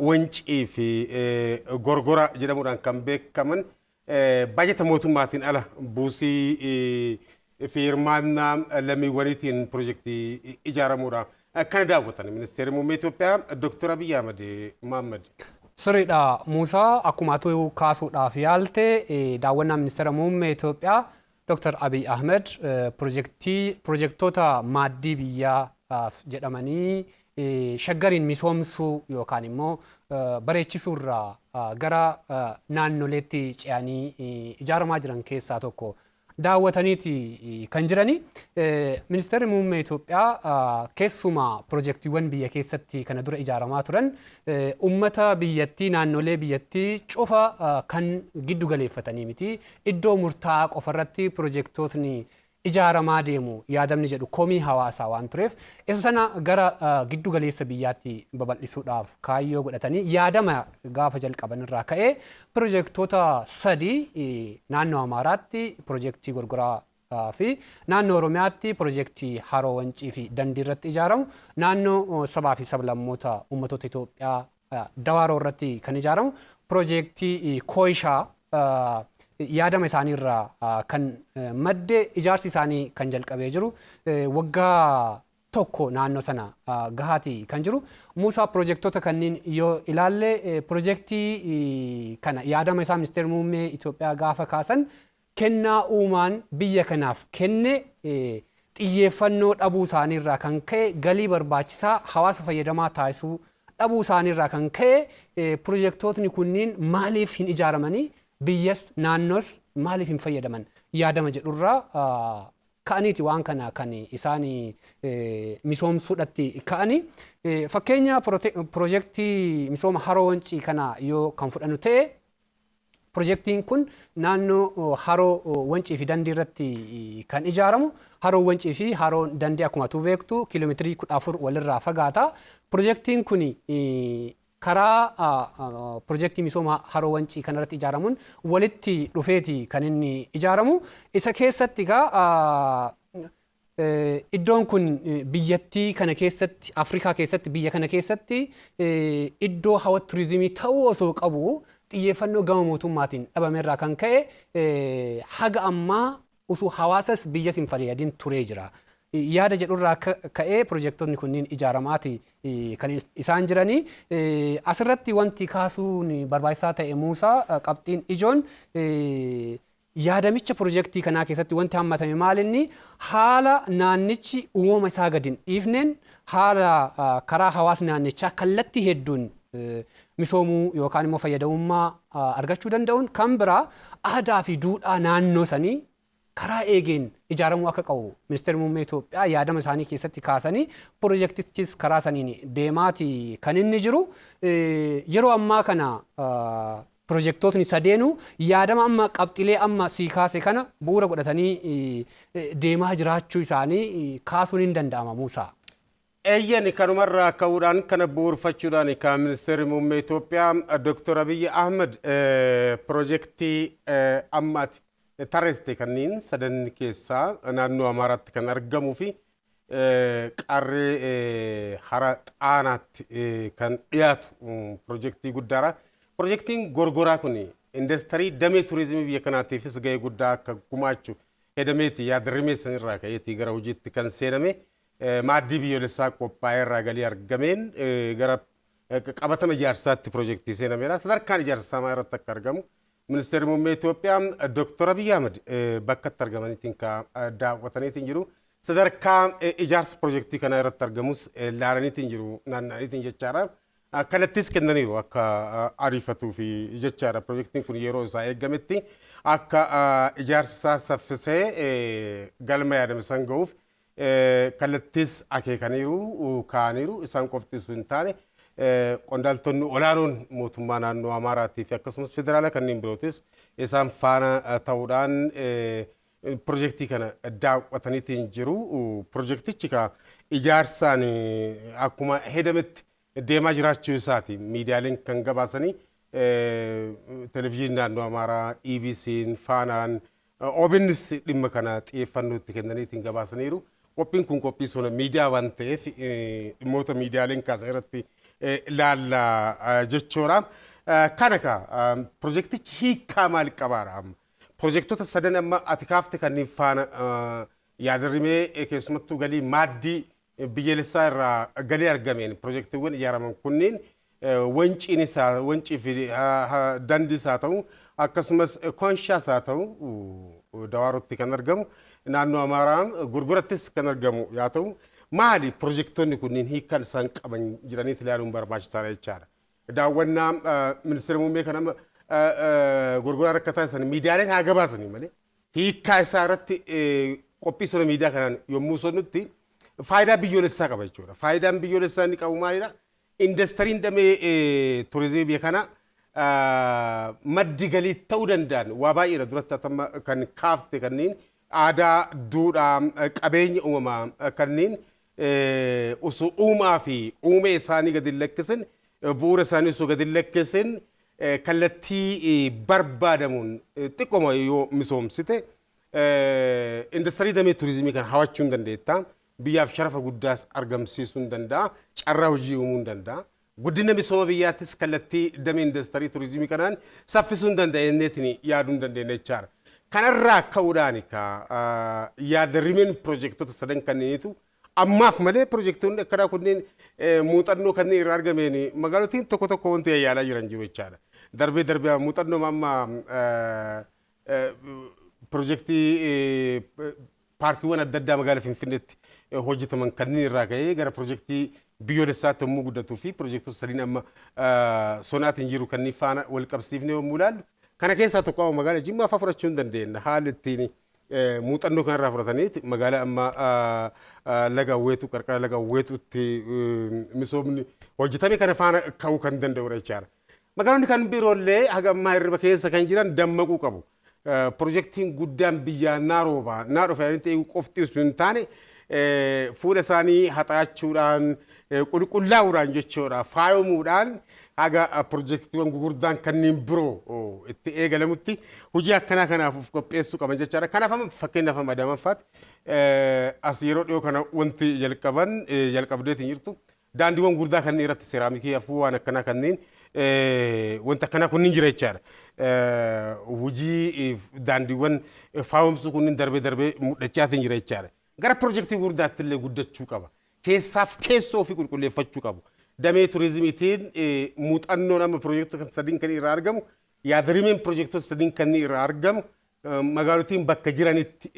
wancii fi gorgora jedhamuudhaan kan beekaman baajata mootummaatiin ala buusii fi hirmaannaa lammiiwwaniitiin piroojeektii ijaaramuudhaan kan daawwatan ministeerri muummee Itoophiyaa Dr. Abiy Ahmed Mohaammed. Sirriidha Muusaa akkuma atu kaasuudhaaf yaalte daawwannaa ministeera muummee Itoophiyaa Dr. Abiy Ahmed piroojeektoota maaddii biyyaaf jedhamanii shaggariin misoomsuu yookaan immoo bareechisuu irraa gara naannoleetti ce'anii ijaaramaa jiran keessaa tokko daawwataniiti kan jirani. Ministeerri muummee Itoophiyaa keessumaa piroojeektiiwwan biyya keessatti kana dura ijaaramaa turan ummata biyyattii naannolee biyyattii cufa kan giddu galeeffatanii miti iddoo murtaa'aa qofarratti piroojeektootni ijaaramaa deemu yaadamni jedhu komii hawaasaa waan tureef isa sana gara giddu galeessa biyyaatti babal'isuudhaaf kaayyoo godhatanii yaadama gaafa jalqaban irraa ka'ee piroojeektoota sadii naannoo Amaaraatti piroojeektii gorgoraa fi naannoo Oromiyaatti piroojeektii Haroo Wancii fi Dandii irratti ijaaramu naannoo sabaa fi sablammoota ummatoota Itoophiyaa Dawaaroo irratti kan ijaaramu piroojeektii Kooyishaa yaadama isaanii irraa kan madde ijaarsi isaanii kan jalqabee jiru waggaa tokko naannoo sana gahaati kan jiru. Muusaa piroojeektoota kanneen yoo ilaalle piroojeektii kana yaadama isaa ministeerri muummee Itoophiyaa gaafa kaasan kennaa uumaan biyya kanaaf kenne xiyyeeffannoo dhabuu isaanii irraa kan ka'e galii barbaachisaa hawaasa fayyadamaa taasisuu dhabuu isaanii irraa kan ka'e piroojeektootni kunniin maaliif hin ijaaramanii biyyas naannos maaliif hin fayyadaman yaadama jedhurraa ka'aniiti waan kana kan isaan misoomsuudhaatti ka'ani. Fakkeenya piroojeektii misooma Haroo Wancii kana yoo kan fudhannu ta'e piroojeektiin kun naannoo Haroo Wancii fi Dandii irratti kan ijaaramu. Haroo Wancii fi Haroo Dandii akkuma tu beektu kiiloomeetirii 14 walirraa fagaata. Piroojeektiin kun karaa piroojeektii misooma Haroo Wancii kanarratti ijaaramuun walitti dhufeeti kan inni ijaaramu. Isa keessatti iddoon kun biyyattii kana keessatti Afrikaa keessatti biyya kana keessatti iddoo hawwata turizimii ta'uu osoo qabu xiyyeeffannoo gama mootummaatiin dhabameerraa kan ka'e haga ammaa osoo hawaasas biyyas hin fayyadin turee jira. Yaada jedhurraa ka'ee piroojeektoonni kunniin ijaaramaati kan isaan jiranii. Asirratti wanti kaasuun barbaachisaa ta'e Muusaa qabxiin ijoon yaadamicha piroojeektii kanaa keessatti wanti hammatame maalinni haala naannichi uumama isaa gadi hin dhiifneen haala karaa hawaasni naannichaa kallattii hedduun misoomuu yookaan immoo fayyadamummaa argachuu danda'uun kan biraa aadaa fi duudhaa naannoo sanii karaa eegeen ijaaramuu akka qabu ministeerri muummee Itoophiyaa yaadama isaanii keessatti kaasanii piroojeektichis karaa saniin deemaati kan inni jiru. Yeroo ammaa kana piroojeektootni sadeenuu yaadama amma qabxilee amma sii kaase kana bu'uura godhatanii deemaa jiraachuu isaanii kaasuun hin danda'ama Muusaa. Eeyyani kanumarraa ka'uudhaan kana bu'uurfachuudhaan kan ministeerri muummee Itoophiyaa Dr. Abiy Ahmed piroojeektii ammaati tarreessite kanneen sadan keessaa naannoo Amaaraatti kan argamuu fi qarree hara xaanaatti kan dhiyaatu piroojeektii guddaadha. Piroojeektiin gorgoraa kun industirii damee turizimii biyya kanaatiifis gahee guddaa akka gumaachu hedameeti yaada rimeessan irraa ka'eetii gara hojiitti kan seename maaddii biyyoolessaa qophaa'ee irraa galii argameen gara qabatama ijaarsaatti piroojeektii seenameera. Sadarkaan ijaarsaa irratti akka argamu ministeerri muummee Itoophiyaa Dr. Abiy Ahmed bakka itti argamaniitiin daawwataniitiin jiru. Sadarkaa ijaarsa piroojeektii kana irratti argamus laalaniitiin jiru naanna'aniitiin jechaadha. Kallattis kennaniiru akka ariifatuu fi jechaadha. Piroojeektiin kun yeroo isaa eegametti akka ijaarsa isaa saffisee galma yaadame san ga'uuf kallattis akeekaniiru kaa'aniiru isaan qofti hin taane qondaaltonni olaanoon mootummaa naannoo Amaaraatii fi akkasumas federaala kanneen birootis isaan faana ta'uudhaan piroojeektii kana daawwataniitiin jiru. Piroojeektichi ijaarsaan akkuma hedametti deemaa jiraachuu isaati miidiyaaleen kan gabaasanii televezyiiniin naannoo Amaaraa, EBC'n, Faanaan, OBN's dhimma kana xiyyeeffannootti kennaniitiin gabaasaniiru. Qophiin kun qophii sona miidiyaa waan ta'eef dhimmoota miidiyaaleen kaasan irratti laalla jechuudha. Kana pirojektichi hiikaa maal qabaadha? Pirojektoota sadan amma ati kaafte kanneen faana yaadarimee keessumattuu galii maaddii biyyaalessaa irraa galii argameen pirojektiiwwan ijaaraman kunneen wancii fi dandiis haa ta'u akkasumas konshaas haa ta'u dawaarotti kan argamu naannoo Amaaraan gurgurattis kan argamu yaa ta'u maali pirojektoonni kunneen hiikan isaan qaban jedhaniiti ilaaluun barbaachisaadha jechaadha. Daawwannaa ministeera muummee kanama gurguraa rakkataa isaan miidiyaaleen haa gabaasanii malee hiikaa isaa irratti qophii sona miidiyaa kanaan yommuu sonnutti faayidaa biyyoolessaa qaba jechuudha. Faayidaan biyyoolessaa inni qabu maalidha? Indastariin damee turizimii biyya kana maddi galii ta'uu danda'an waa baay'eedha duratti kan kaafte kanneen aadaa, duudhaa, qabeenya uumamaa kanneen osoo uumaa fi uumee isaanii gadi lakkisin bu'uura isaanii osoo gadi lakkisin kallattii barbaadamuun xiqqoma yoo misoomsite industirii damee turizimii kan hawachuu hin dandeetta. Biyyaaf sharafa guddaas argamsiisuu hin danda'a. Carraa hojii uumuu hin danda'a. Guddina misooma biyyaattis kallattii damee industirii turizimii kanaan saffisuu hin danda'eenneetiin yaaduu hin dandeenye jechaadha. Kanarraa ka'uudhaan yaadarimeen pirojektoota sadan kanneenitu ammaaf malee pirojektoonni akkanaa kunneen muuxannoo kanneen irraa argameen magaalotiin tokko tokko wanti yaalaa jiran jiru jechaadha. Darbee darbee muuxannoo amma pirojektii paarkiiwwan adda addaa magaalaa Finfinneetti hojjetaman kanneen irraa ka'ee gara pirojektii biyyoolessaatti yommuu guddatuu fi pirojektoota sadiin amma sonaatiin jiru kanneen faana wal qabsiifnee yommuu ilaallu kana keessaa tokko magaalaa Jimmaa fa'aa fudhachuu hin dandeenya. Haalli ittiin muuxannoo kanarraa fudhataniiti magaalaa amma laga Awweetuu qarqara laga Awweetuutti misoomni hojjetame kana faana ka'uu kan danda'udha jechaadha. Magaalonni kan biroollee haga ammaa hirriba keessa kan jiran dammaquu qabu. Pirojektiin guddaan biyyaa naarooba naadhofa ta'ee qofti osoo hin taane fuula isaanii haxaachuudhaan qulqullaa'uudhaan jechuudha faayamuudhaan haga pirojektiiwwan gurguddaan kanneen biroo itti eegalamutti hojii akkanaa kanaaf qopheessuu qaban jechaadha. Kanaaf fakkeenyaaf Adamaaffaatti as yeroo dhiyoo kana wanti jalqabdeetiin jirtu daandiiwwan gurguddaa kanneen irratti seeraamikii hafuu waan akkanaa kanneen wanta akkanaa kunniin jira jechaadha. Hojii daandiiwwan faayomsuu kunniin darbee mul'achaatiin jira jechaadha. Gara pirojektii gurguddaatti illee guddachuu qaba. Keessaaf keessoo ofii qulqulleeffachuu qabu. Damee turizimiitiin muuxannoon amma pirojektoota sadiin kan irraa argamu yaadarimeen pirojektoota sadiin kan irraa argamu magaalotiin bakka jiranitti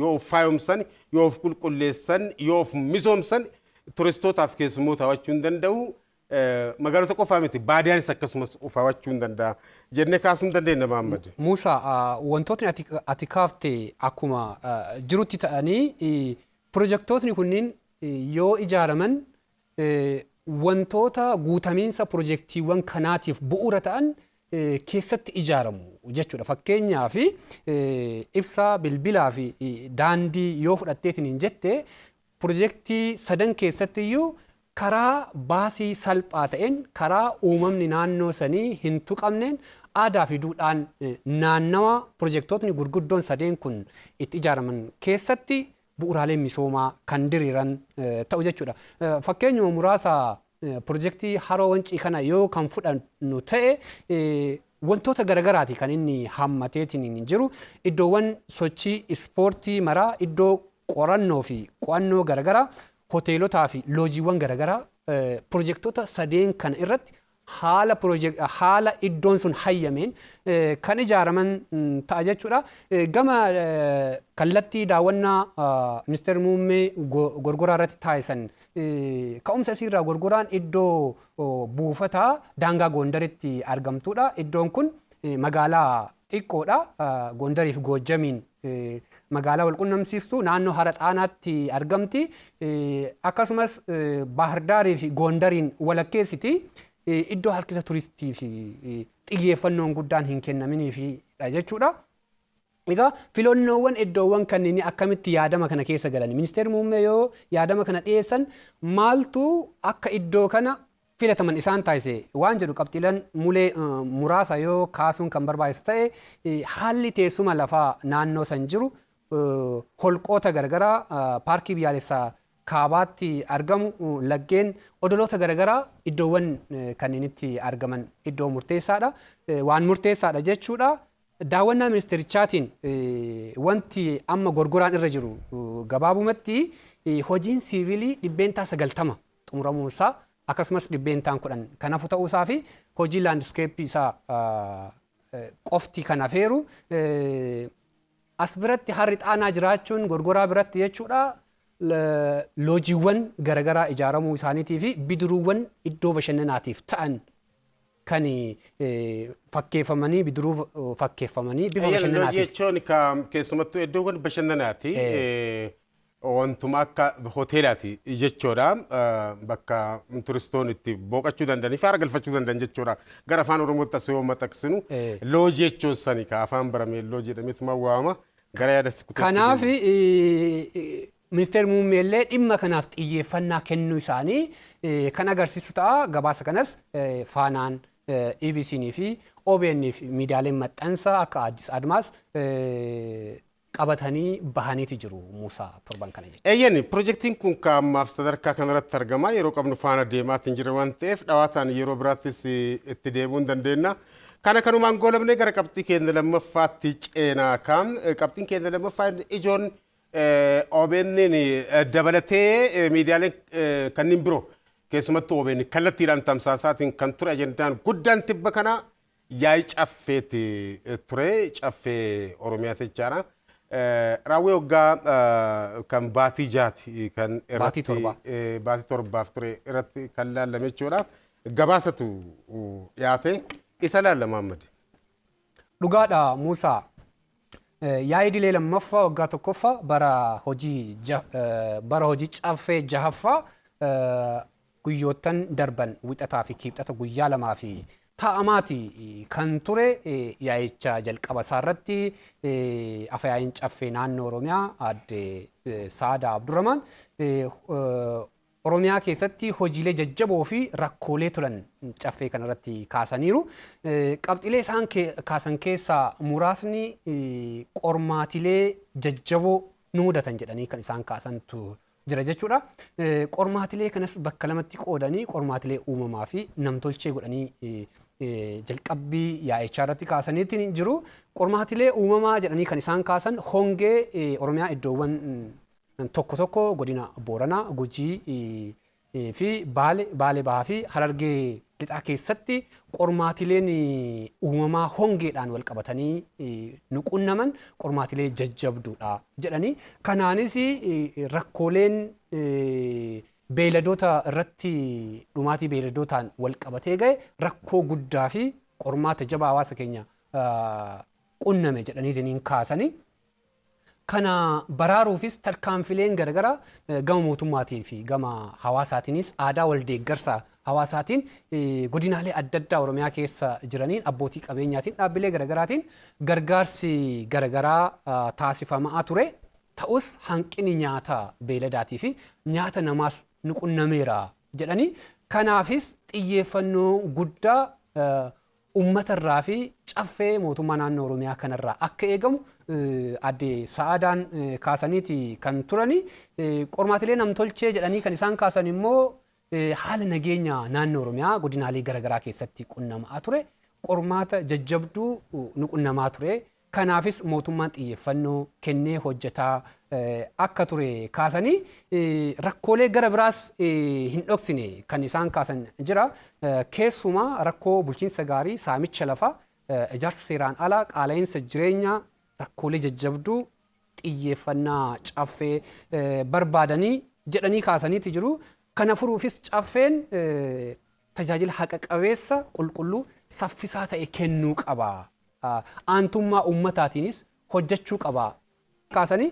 yoo of faayomsan yoo of qulqulleessan yoo of misoomsan turistootaaf keessummoota hawachuu hin danda'u. Magaalota qofaa miti baadiyaanis akkasumas of hawachuu hin danda'a jennee kaasuu hin dandeenya Mahammad. Muusaa wantootni ati kaafte akkuma jirutti ta'anii pirojektootni kunniin yoo ijaaraman wantoota guutamiinsa pirojektiiwwan kanaatiif bu'uura ta'an keessatti ijaaramu jechuudha. Fakkeenyaaf ibsaa bilbilaa fi daandii yoo fudhatteetiin hin jette pirojektii sadan keessatti iyyuu karaa baasii salphaa ta'een karaa uumamni naannoo sanii hin tuqamneen aadaa fi duudhaan naannawa pirojektootni gurguddoon sadeen kun itti ijaaraman keessatti bu'uuraaleen misoomaa kan diriiran ta'u jechuudha. Fakkeenyuma muraasa pirojektii haroo wancii kana yoo kan fudhannu ta'e wantoota garagaraati kan inni hammateetiin jiru iddoowwan sochii ispoortii maraa iddoo qorannoo fi qo'annoo garagaraa hoteelotaa fi loojiiwwan garagaraa pirojektoota sadeen kana irratti haala iddoon sun hayyameen kan ijaaraman ta'a jechuudha. Gama kallattii daawwannaa ministeerri muummee gorgoraa irratti taasisan ka'umsa isiirraa gorgoraan iddoo buufataa daangaa Gondaritti argamtudha. Iddoon kun magaalaa xiqqoodha. Gondarii fi Goojjamiin magaalaa wal qunnamsiistu naannoo hara xaanaatti argamti. Akkasumas Baahardaarii fi Gondariin walakkeessiti. Iddoo harkisa turistii fi xiyyeeffannoon guddaan hin kennaminiifidha jechuudha. Egaa filannoowwan iddoowwan kanneen akkamitti yaadama kana keessa galan ministeerri muummee yoo yaadama kana dhiyeessan maaltu akka iddoo kana filataman isaan taasise waan jedhu qabxiilan mulee muraasa yoo kaasuun kan barbaachisu ta'e haalli teessuma lafaa naannoo san jiru holqoota garagaraa paarkii biyyaalessaa kaabaatti argamu laggeen odoloota garaagaraa iddoowwan kanneen itti argaman iddoo murteessaadha. Waan murteessaadha jechuudha. Daawwannaa ministeerichaatiin wanti amma gorgoraan irra jiru gabaabumatti hojiin siivilii 90% xumuramuusaa akkasumas 10% kan hafu ta'uusaa fi hojii laandiskeeppii isaa qofti kan hafeeru as biratti harri xaanaa jiraachuun gorgoraa biratti jechuudha. Loojiiwwan garaagaraa ijaaramuu isaaniitii fi bidiruuwwan iddoo bashannanaatiif ta'an kan fakkeeffamanii bidiruu fakkeeffamanii bifa bashannanaatiif. Jechuun keessumattuu iddoowwan bashannanaati wantuma akka hoteelaati jechuudha. Bakka turistoonni itti boqochuu danda'anii fi haara galfachuu danda'an jechuudha. Gara afaan Oromootti as yoo maxxansinu loojii jechuun sani ka afaan baramee loojii jedhameetuma waama. Gara yaada sikutee. Kanaaf ministeerri muummeellee dhimma kanaaf xiyyeeffannaa kennuu isaanii kan agarsiisu ta'a. Gabaasa kanas faanaan EBC'n fi OBN fi miidiyaaleen maxxansa akka Addis Admaas qabatanii bahaniiti jiru Muusaa torban kana jechuudha. Eeyyani piroojeektiin kun kaammaaf sadarkaa kanarratti argama. Yeroo qabnu faana deemaatiin jira waan ta'eef dhawaataan yeroo biraattis itti deebi'uu hin dandeenya. Kana kanumaan goolabnee gara qabxii keenya lammaffaatti ceenaa kan qabxiin keenya lammaffaa ijoon OBN dabalatee miidiyaaleen kanneen biroo keessumattuu OBN kallattiidhaan tamsaasaatiin kan ture ajendaan guddaan tibba kana yaa'ii caffeeti ture caffee Oromiyaati jechaadha. Raawwii waggaa kan baatii jaati kan irratti baatii torbaaf ture irratti kan laallame jechuudha. Gabaasatu dhiyaate isa laallama Ahmad. Dhugaadha Muusaa. Yaa'ii idilee lammaffaa waggaa tokkoffaa bara hojii caffee jahaffaa guyyoottan darban wixataa fi kiibxata guyyaa lamaa fi taa'amaati kan ture yaa'icha jalqaba isaarratti afayaa'iin caffee naannoo Oromiyaa aadde Saadaa Abdurrahmaan Oromiyaa keessatti hojiilee jajjaboo fi rakkoolee turan caffee kanarratti kaasaniiru. Qabxiilee isaan kaasan keessaa muraasni qormaatilee jajjaboo nu mudatan jedhanii kan isaan kaasantu jira jechuudha. Qormaatilee kanas bakka lamatti qoodanii qormaatilee uumamaa fi namtolchee godhanii jalqabbii yaa'ichaa irratti kaasaniitiin jiru. Qormaatilee uumamaa jedhanii kan isaan kaasan hongee Oromiyaa iddoowwan tokko tokko godina Booranaa, Gujii fi Baalee Bahaa fi Harargee lixaa keessatti qormaatileen uumamaa hongeedhaan wal qabatanii nu qunnaman qormaatilee jajjabduudha jedhanii. Kanaanis rakkooleen beeyladoota irratti dhumaatii beeyladootaan wal qabatee ga'e rakkoo guddaa fi qormaata jabaa hawaasa keenya qunname jedhaniitiin kaasanii. Kana baraaruufis tarkaanfileen garaagaraa gama mootummaatii fi gama hawaasaatiinis aadaa wal deeggarsa hawaasaatiin godinaalee adda addaa Oromiyaa keessa jiraniin abbootii qabeenyaatiin dhaabbilee garaagaraatiin gargaarsi garaagaraa taasifamaa ture. Ta'us hanqinni nyaata beeladaatii fi nyaata namaas nu qunnameera jedhanii. Kanaafis xiyyeeffannoo guddaa uummatarraa fi caffee mootummaa naannoo Oromiyaa kanarraa akka eegamu aadde Saadaan kaasaniiti kan turani. Qormaatilee namtolchee jedhanii kan isaan kaasan immoo haala nageenya naannoo Oromiyaa godinaalee garaagaraa keessatti qunnamaa ture. Qormaata jajjabduu nu qunnamaa ture. Kanaafis mootummaan xiyyeeffannoo kennee hojjetaa akka ture kaasanii rakkoolee gara biraas hin dhoksine kan isaan kaasan jira. Keessumaa rakkoo bulchiinsa gaarii, saamicha lafaa, ijaarsa seeraan alaa, qaala'insa jireenyaa, rakkoolee jajjabduu xiyyeeffannaa caffee barbaadanii jedhanii kaasaniiti jiru. Kana furuufis caffeen tajaajila haqa qabeessa qulqulluu saffisaa ta'e kennuu qaba. Aantummaa uummataatiinis hojjechuu qaba kaasanii.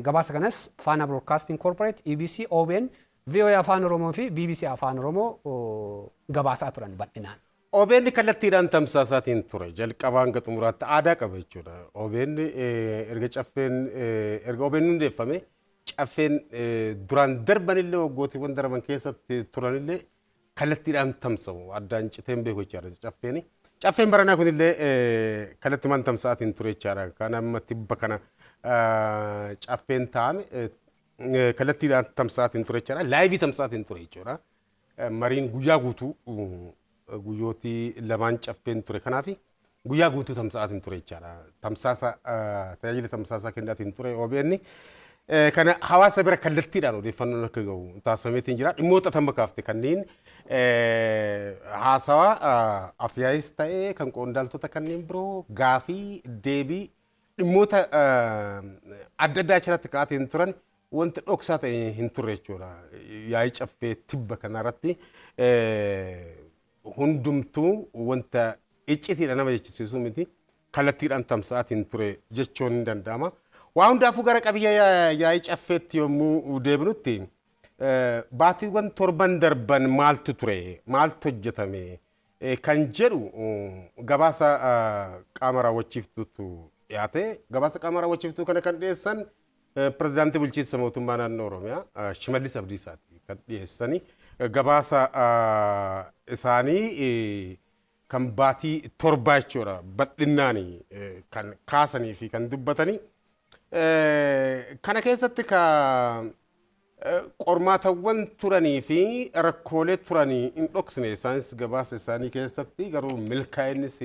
Gabaasa kanas Faana Broadcasting Corporate, EBC, OBN, VOA Afaan Oromoo fi BBC Afaan Oromoo gabaasaa turan bal'inaan. OBN kallattiidhaan tamsaasaatiin ture jalqabaan hanga xumuraatti aadaa qaba jechuudha. OBN erga OBN hundeeffame caffeen duraan darbanillee waggootiiwwan darban keessatti turanillee kallattiidhaan tamsamu addaan citeen beeku jechaadha caffeeni. Caffeen baranaa kunillee kallattiidhaan tamsaatiin ture jechaadha. Kan amma tibba kana caffeen taa'ame kallattiidhaan tamsa'aatiin ture jechuudha. Laayivii tamsa'aatiin ture jechuudha. Mariin guyyaa guutuu guyyootii lamaan caffeen ture kanaafi guyyaa guutuu tamsa'aatiin ture jechuudha. Tajaajila tamsaasaa kennaatiin ture OBN. Kana hawaasa bira kallattiidhaan odeeffannoon akka gahu taasifameetiin jira. Dhimmoota tamma kaafte kanneen haasawaa afyaayis ta'ee kan qondaaltota kanneen biroo gaafii deebii dhimmoota adda addaa achirratti ka'aatiin turan wanti dhoksaa ta'e hin turre jechuudha. Yaa'ii caffee tibba kanarratti hundumtuu wanta iccitiidha nama jechisiisuu miti kallattiidhaan tamsa'aatiin ture jechuun hin danda'ama. Waa hundaafuu gara qabiyya yaa'ii caffeetti yommuu deebinutti baatiiwwan torban darban maaltu ture maaltu hojjetame kan jedhu gabaasa qaama raawwachiiftuutu dhiyaate. Gabaasa qaama raawwachiiftuu kana kan dhiyeessan pirezidaantii bulchiinsa mootummaa naannoo Oromiyaa Shimallis Abdiisaati kan dhiyeessani. Gabaasa isaanii kan baatii torbaa jechuudha bal'inaan kan kaasanii fi kan dubbatanii. Kana keessatti ka qormaatawwan turanii fi rakkoolee turanii hin dhoksine isaanis gabaasa isaanii keessatti garuu milkaa'innis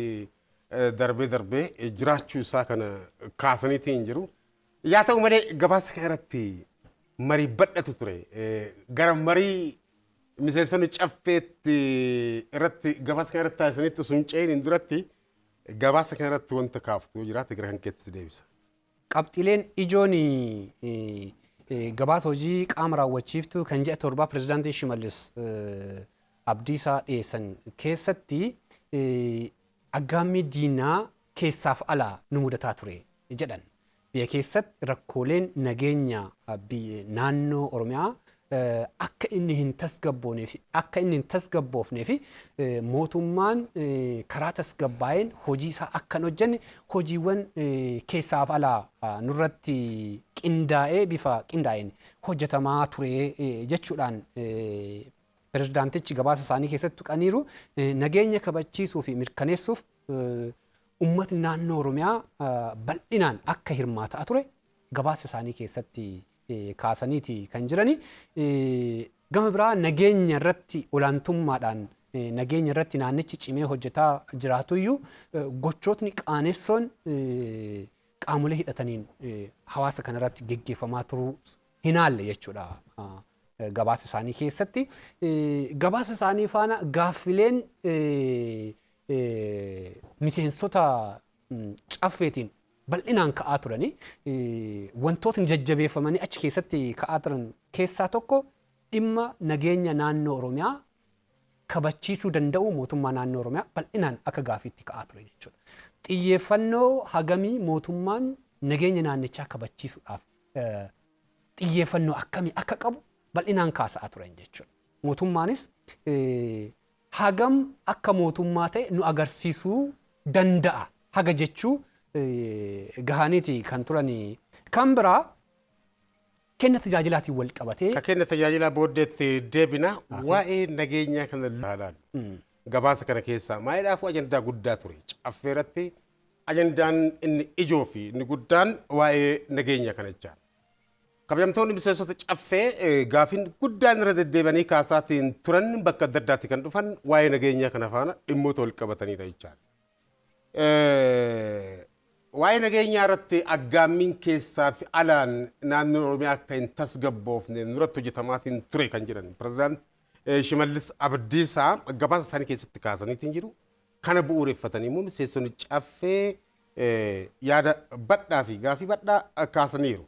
darbee jiraachuu isaa kana kaasaniitii hin jiru. Yaa ta'u malee gabaasa kana irratti marii bal'atu ture. Gara marii miseensonni caffeetti irratti gabaasa kana irratti taasisanitti sun ce'in hin duratti gabaasa kana irratti wanta kaaftu jiraate gara kan keettis deebisa. Qabxiileen ijoon gabaasa hojii qaama raawwachiiftuu kan ji'a torbaa pirezidaantii Shimallis Abdiisaa dhiyeessan keessatti aggaammii diinaa keessaaf alaa nu mudataa ture jedhan. Biyya keessatti rakkooleen nageenya naannoo Oromiyaa akka inni hin tasgabboofnee fi mootummaan karaa tasgabbaa'een hojii isaa akka hin hojjenne hojiiwwan keessaaf alaa nurratti qindaa'ee bifa qindaa'een hojjetamaa ture jechuudhaan pirezidaantichi gabaasa isaanii keessatti tuqaniiru. Nageenya kabachiisuu fi mirkaneessuuf uummatni naannoo Oromiyaa bal'inaan akka hirmaataa ture gabaasa isaanii keessatti kaasaniiti kan jirani. Gama biraa nageenya irratti olaantummaadhaan nageenya irratti naannichi cimee hojjetaa jiraatuyyuu gochootni qaanessoon qaamolee hidhataniin hawaasa kana irratti geggeeffamaa turuu hin haalle jechuudha. Gabaasa isaanii keessatti gabaasa isaanii faana gaaffileen miseensota caffeetiin bal'inaan ka'aa turani. Wantootni jajjabeeffamanii achi keessatti ka'aa turan keessaa tokko dhimma nageenya naannoo Oromiyaa kabachiisuu danda'u mootummaa naannoo Oromiyaa bal'inaan akka gaaffiitti ka'aa ture jechuudha. Xiyyeeffannoo hagamii mootummaan nageenya naannichaa kabachiisuudhaaf xiyyeeffannoo akkamii akka qabu bal'inaan kaasaa turan jechuudha. Mootummaanis hagam akka mootummaa ta'e nu agarsiisuu danda'a haga jechuu gahaniiti kan turani. Kan biraa kenna tajaajilaatiin wal qabatee kenna tajaajilaa booddeetti deebina waa'ee nageenyaa kana ilaalu. Gabaasa kana keessaa maayidhaafuu ajandaa guddaa ture. Caffeeratti ajandaan inni ijoo fi inni guddaan waa'ee nageenyaa kana jechaadha. Kabajamtoonni miseensota caffee gaafiin guddaan irra deddeebanii kaasaatiin turan bakka adda addaatti kan dhufan waa'ee nageenyaa kana faana dhimmoota wal qabatanidha jechaadha. Waa'ee nageenyaa irratti aggaammiin keessaa fi alaan naannoo Oromiyaa akka hin tasgabboofne nurratti hojjetamaatiin ture kan jedhan pirezidaant Shimallis Abdiisaa gabaasa isaanii keessatti kaasaniitiin jiru. Kana bu'uureffatanii immoo miseensonni caffee yaada badhaa fi gaafii badhaa kaasaniiru.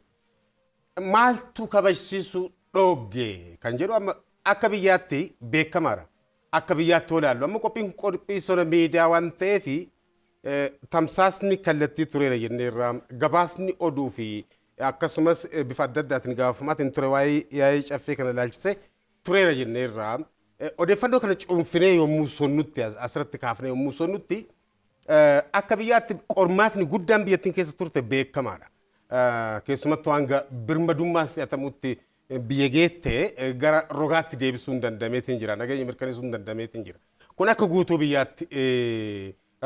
Maaltu kabajsiisuu dhoggee kan jedhu amma akka biyyaatti beekamaadha. Akka biyyaatti olaallu amma qophii sona miidiyaa waan ta'eef tamsaasni kallattii tureera jennee irraa gabaasni oduu fi akkasumas bifa adda addaatiin gaafamaatiin ture waa'ee yaa'ii caffee kana ilaalchisee tureera jennee irraa odeeffannoo kana cuunfinee yommuu sonnutti asirratti kaafnee yommuu sonnutti akka biyyaatti qormaatni guddaan biyyattiin keessa turte beekamaadha. Keessumattuu hanga birmadummaas si'atamutti biyya geettee gara rogaatti deebisuu hin dandameetiin jira. Nageenya mirkaneessuu hin dandameetiin jira. Kun akka guutuu biyyaatti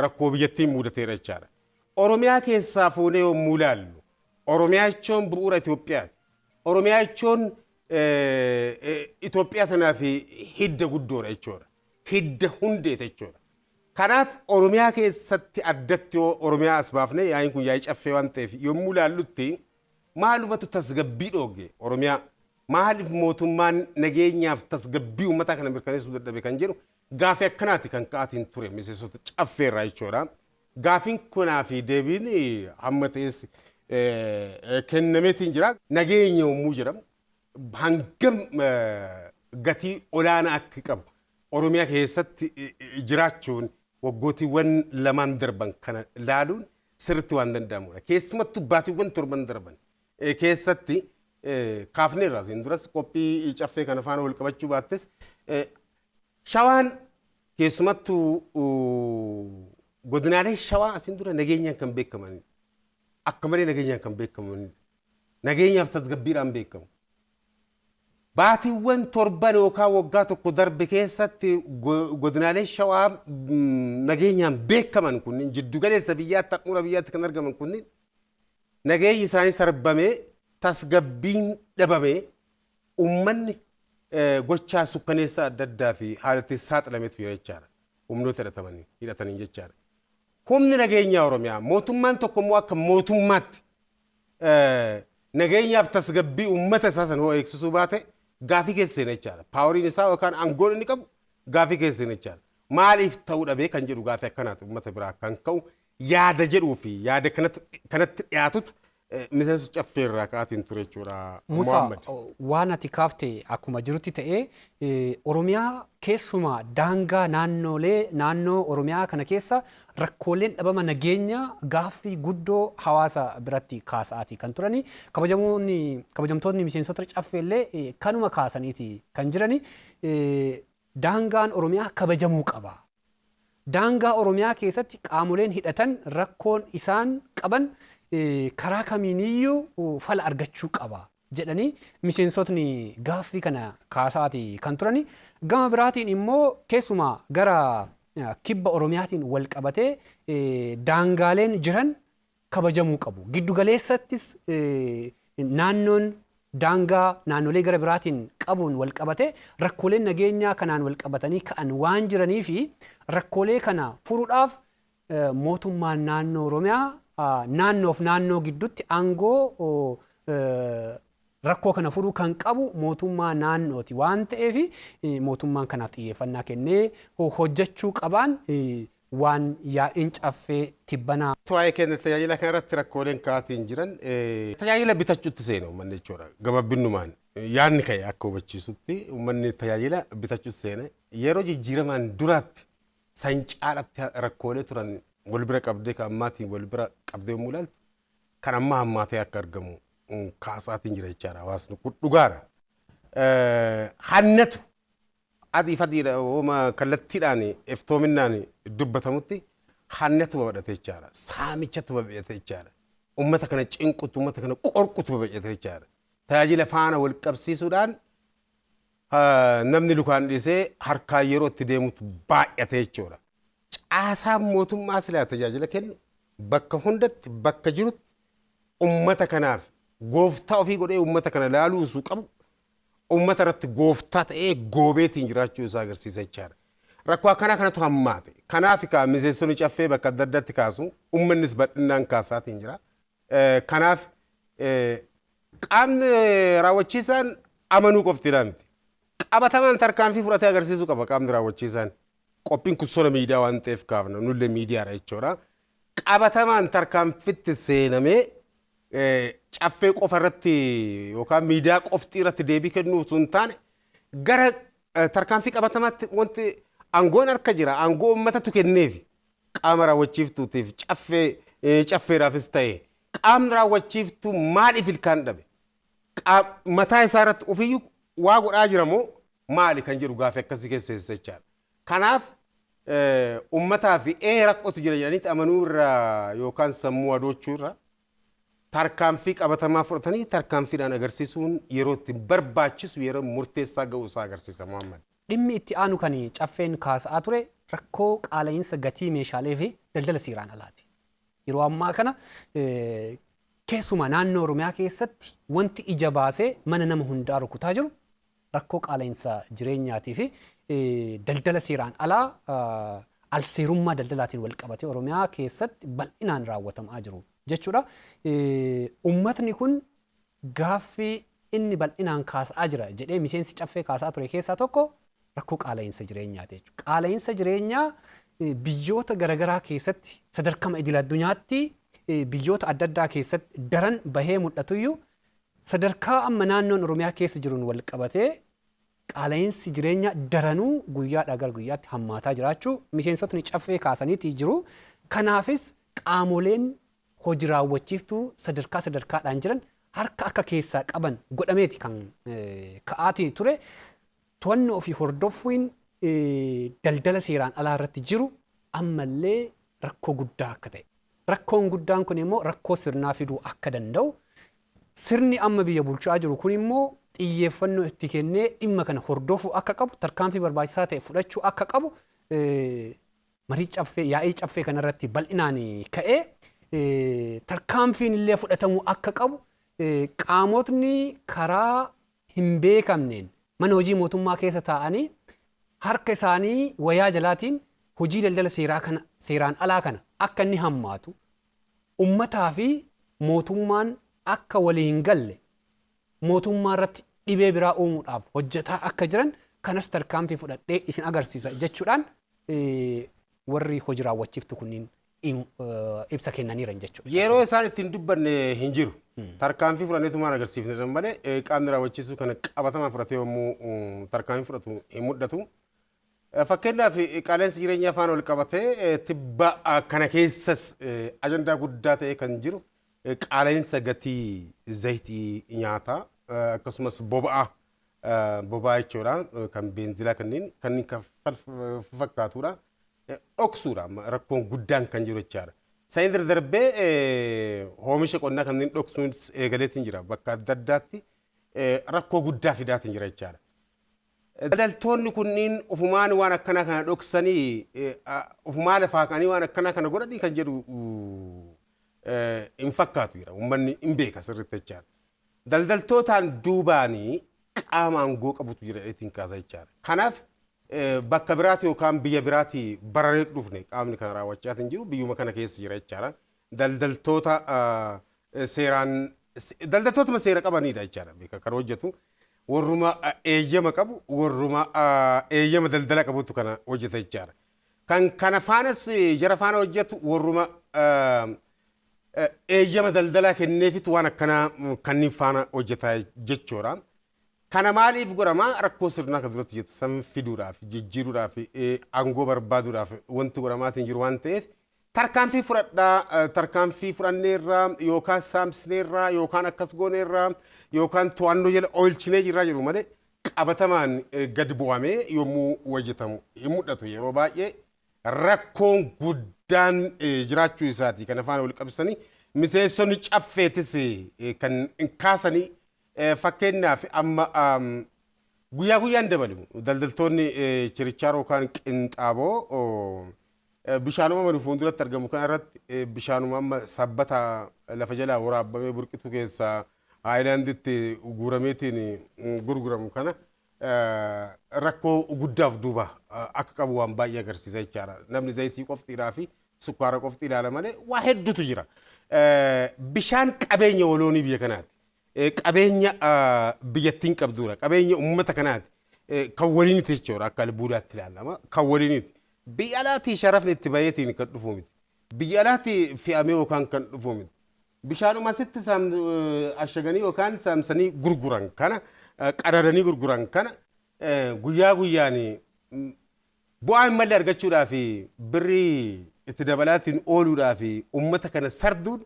rakkoo biyyattiin mudateera jechaadha. Oromiyaa keessaa fuunee yommuu ilaallu Oromiyaa jechuun bu'uura Itoophiyaati. Oromiyaa jechuun Itoophiyaa tanaa fi hidda guddoodha jechuudha. Hidda hundeeta jechuudha. Kanaaf Oromiyaa keessatti addatti yoo Oromiyaa as baafne yaa'iin kun yaa'ii caffee waan ta'eef yommuu ilaallutti maalumatu tasgabbii dhooge Oromiyaa maaliif mootummaan nageenyaaf tasgabbii uummataa kana mirkaneessuu dadhabe kan jedhu gaafii akkanaati kan ka'aatiin ture miseensota caffeerraa jechuudha. Gaafiin kunaa fi deebiin hamma ta'es kennameetiin jira. Nageenya yommuu jedhamu hangam gatii olaanaa akka qabu Oromiyaa keessatti jiraachuun waggootiiwwan lamaan darban kana ilaaluun sirriitti waan danda'amudha. Keessumattuu baatiiwwan torban darban keessatti kaafneerra isin duras qophii caffee kana faana wal qabachuu baattes shawaan keessumattuu godinaalee shawaa asin dura nageenyaan kan beekamanidha. Akka malee nageenyaan kan beekamanidha. Nageenyaaf tasgabbiidhaan beekamu. Baatiiwwan torban yookaan waggaa tokko darbe keessatti godinaalee shawaa nageenyaan beekaman kunniin jiddu galeessa biyyaatti handhuura biyyaatti kan argaman kunniin nageenyi isaanii sarbamee tasgabbiin dhabamee uummanni gochaa sukkaneessaa adda addaa fi haalatti saaxilameetu jira jechaadha. Humnoota hidhataniin jechaadha. Humni nageenyaa Oromiyaa mootummaan tokko immoo akka mootummaatti nageenyaaf tasgabbii uummata isaa sana hoo eegsisuu baate gaafii keessa seena jechaadha. Paaworiin isaa yookaan aangoon inni qabu gaafii keessa seena jechaadha. Maaliif ta'uu dhabee kan jedhu gaafii akkanaati uummata biraa kan ka'u yaada jedhuu fi yaada kanatti dhiyaatutu miseensa caffeerraa ka'aatiin ture jechuudha. Musa waan ati kaafte akkuma jirutti ta'ee Oromiyaa keessumaa daangaa naannoo Oromiyaa kana keessa rakkooleen dhabama nageenya gaaffii guddoo hawaasa biratti kaasa'aati kan turani. Kabajamtoonni miseensota caffeellee kanuma kaasaniiti kan jirani. Daangaan Oromiyaa kabajamuu qaba. Daangaa Oromiyaa keessatti qaamoleen hidhatan rakkoon isaan qaban karaa kamiiniyyuu fala argachuu qaba jedhanii miseensotni gaaffii kana kaasaati kan turani. Gama biraatiin immoo keessumaa gara kibba Oromiyaatiin wal qabatee daangaaleen jiran kabajamuu qabu. Giddugaleessattis naannoon daangaa naannolee gara biraatiin qabuun wal qabate rakkooleen nageenyaa kanaan wal qabatanii ka'an waan jiranii fi rakkoolee kana furuudhaaf mootummaan naannoo Oromiyaa naannoof naannoo gidduutti aangoo rakkoo kana furuu kan qabu mootummaa naannooti waan ta'eef mootummaan kanaaf xiyyeeffannaa kennee hojjechuu qabaan waan yaa'iin caffee tibbanaa. Waa'ee keenya tajaajila kanarratti rakkooleen ka'aatiin jiran tajaajila bitachuutti seenu uummanni jechuudha. Gabaabinnumaan yaadni ka'e akka hubachiisutti uummanni tajaajila bitachuutti seene yeroo jijjiiramaan duraatti san caalatti rakkoolee turan wal bira qabdee kan ammaatiin wal bira qabdee yommuu ilaaltu kan ammaa hammaatee akka argamu kaasaatiin jira jechaadha. Hawaasni kun dhugaadha. Hannatu adii fadiidha ooma kallattiidhaan iftoominaan dubbatamutti hannatu babal'ate jechaadha. Saamichatu babal'ate jechaadha. Uummata kana cinqutu uummata kana qorqutu babal'ate jechaadha. Tajaajila faana wal qabsiisuudhaan namni lukaan dhiisee harkaan yeroo itti deemutu baay'ate jechuudha. Caasaan mootummaa silaa tajaajila kennu bakka hundatti bakka jirutti uummata kanaaf gooftaa ofii godhee uummata kana laaluusuu qabu uummata irratti gooftaa ta'ee goobeetiin jiraachuu isaa agarsiisa jechaadha. Rakkoo akkanaa kanatu hammaate. Kanaaf miseensonni caffee bakka adda addaatti kaasu uummannis bal'inaan kaasaatiin jira. Kanaaf qaamni raawwachiisaan amanuu qofti miti. Qabatamaan tarkaanfii fudhatee agarsiisuu qaba qaamni raawwachiisaan. Qophiin kun sola miidiyaa waan ta'eef kaafna nullee miidiyaadha jechuudha. Qabatamaan tarkaanfitti seenamee caffee qofa irratti yookaan miidiyaa qofti irratti deebii kennuu osoo hin taane gara tarkaanfii qabatamaatti wanti aangoon harka jira. Aangoo uummatatu kenneefi qaama raawwachiiftuutiif caffeedhaafis ta'e qaamni raawwachiiftuu maaliif ilkaan dhabe? Mataa isaa irratti ofiyyuu waa godhaa jira moo maali kan jedhu gaafii akkasii keessa jechaadha. Kanaaf uummataa fi rakkootu jira jedhaniitti amanuu irraa yookaan sammuu adochuu irraa tarkaanfii qabatamaa fudhatanii tarkaanfiidhaan agarsiisuun yeroo itti barbaachisu yeroo murteessaa ga'uu isaa agarsiisa Muhammad. Dhimmi itti aanu kan caffeen kaasa'aa ture rakkoo qaala'insa gatii meeshaalee fi daldala seeraan alaati. Yeroo ammaa kana keessumaa naannoo Oromiyaa keessatti wanti ija baasee mana nama hundaa rukutaa jiru rakkoo qaala'insa jireenyaatii fi daldala seeraan alaa alseerummaa daldalaatiin wal qabatee Oromiyaa keessatti bal'inaan raawwatamaa jiru jechuudha. Uummatni kun gaaffii inni bal'inaan kaasaa jira jedhee miseensi caffee kaasaa ture keessaa tokko rakkoo qaala'insa jireenyaati jechuudha. Qaala'insa jireenyaa biyyoota garaagaraa keessatti sadarkama idil addunyaatti biyyoota adda addaa keessatti daran bahee mul'atuyyuu sadarkaa amma naannoon Oromiyaa keessa jiruun wal qabatee qaala'insi jireenyaa daranuu guyyaadhaa gara guyyaatti hammaataa jiraachuu miseensotni caffee kaasaniitii jiru. Kanaafis qaamoleen hojii raawwachiiftuu sadarkaadhaan jiran harka akka keessaa qaban godhameeti kan ka'aatii ture. To'annoo fi hordoffiin daldala seeraan alaa irratti jiru ammallee rakkoo guddaa akka ta'e. Rakkoon guddaan kun immoo rakkoo sirnaa fiduu akka danda'u. Sirni amma biyya bulchaa jiru kun immoo xiyyeeffannoo itti kennee dhimma kana hordofuu akka qabu, tarkaanfii barbaachisaa ta'e fudhachuu akka qabu marii caffee yaa'ii caffee kanarratti bal'inaan ka'ee tarkaanfiin illee fudhatamuu akka qabu qaamotni karaa hin beekamneen mana hojii mootummaa keessa taa'anii harka isaanii wayaa jalaatiin hojii daldala seeraan alaa kana akka inni hammaatu ummataa fi mootummaan akka walii hin galle mootummaa irratti dhibee biraa uumuudhaaf hojjetaa akka jiran kanas tarkaanfii fudhadhee isin agarsiisa jechuudhaan warri hojii raawwachiiftu kunniin ibsa kennaniiran jechuudha. Yeroo isaan ittiin dubbanne hin jiru. Tarkaanfii fudhanneetumaan agarsiifne malee qaamni raawwachiisuu kana qabatamaan fudhatee yommuu tarkaanfii fudhatu hin mul'atu. Fakkeenyaaf qaala'insi jireenyaa afaan ol qabatee tibba kana keessas ajandaa guddaa ta'e kan jiru qaala'insa gatii zayitii nyaataa akkasumas boba'aa jechuudha kan beenzilaa kanneen fakkaatudha. Dhoksuudha rakkoon guddaan kan jiru jechaadha. Saayinsi darbee oomisha qonnaa kanneen dhoksuun eegaleetiin jira bakka adda addaatti rakkoo guddaa fidaatiin jira jechaadha. Daldaltoonni kunniin ufumaan waan akkanaa kana dhoksanii ufumaa lafaa ka'anii waan akkanaa kana godhanii kan jedhu hin fakkaatu jira. Uummanni hin beeka sirriitti jechaadha. Daldaltootaan duubaanii qaama aangoo qabutu jira ittiin kaasa jechaadha. Kanaaf bakka biraati yookaan biyya biraati bararee dhufne qaamni kana raawwachaa hin jiru biyyuma kana keessa jira jechaadha. Daldaltootuma seera qabanidha jechaadha beeka kan hojjetu. Warruma eeyyama qabu warruma eeyyama daldala qabutu kana hojjeta jechaadha. Kan kana faanas jara faana hojjetu warruma eeyyama daldalaa kenneefitu waan akkanaa kanneen faana hojjeta jechuudha. Kana maaliif godhama rakkoo sirnaa kan duratti jettu san fiduudhaaf jijjiiruudhaaf aangoo barbaaduudhaaf wanti godhamaatiin jiru waan ta'eef tarkaanfii fudhanneerraa yookaan saamsineerraa yookaan akkas gooneerraa yookaan to'annoo jala oolchinee jirraa jiru malee qabatamaan gad bu'amee yommuu hojjetamu hin mul'atu yeroo baay'ee rakkoon guddaan jiraachuu isaati kan afaan wal qabsanii miseensonni caffeetis kan kaasanii fakkeenyaaf amma guyyaa guyyaan dabalu daldaltoonni chirichaa yookaan qinxaaboo bishaanuma manu fuulduratti argamu kana irratti bishaanuma amma sabbata lafa jalaa waraabamee burqituu keessaa haayilaanditti guurameetiin gurguramu kana rakkoo guddaaf duuba akka qabu waan baay'ee agarsiisa jechaadha. Namni zayitii qoftiidhaa fi sukkaara qofti ilaala malee waa hedduutu jira. Bishaan qabeenya waloonii biyya kanaati. Qabeenya biyyattiin qabduudha. Qabeenya uummata kanaati. Kan waliiniti jechuudha akka albuudaatti ilaalama. Kan waliiniti. Biyya alaatii sharafni itti baay'eetiin kan dhufu miti. Biyya alaatii fe'amee yookaan kan dhufu miti. Bishaanuma asitti ashaganii yookaan saamsanii gurguran kana qadadanii gurguran kana guyyaa guyyaan bu'aa hin malle argachuudhaaf birrii itti dabalaatiin ooluudhaaf uummata kana sarduun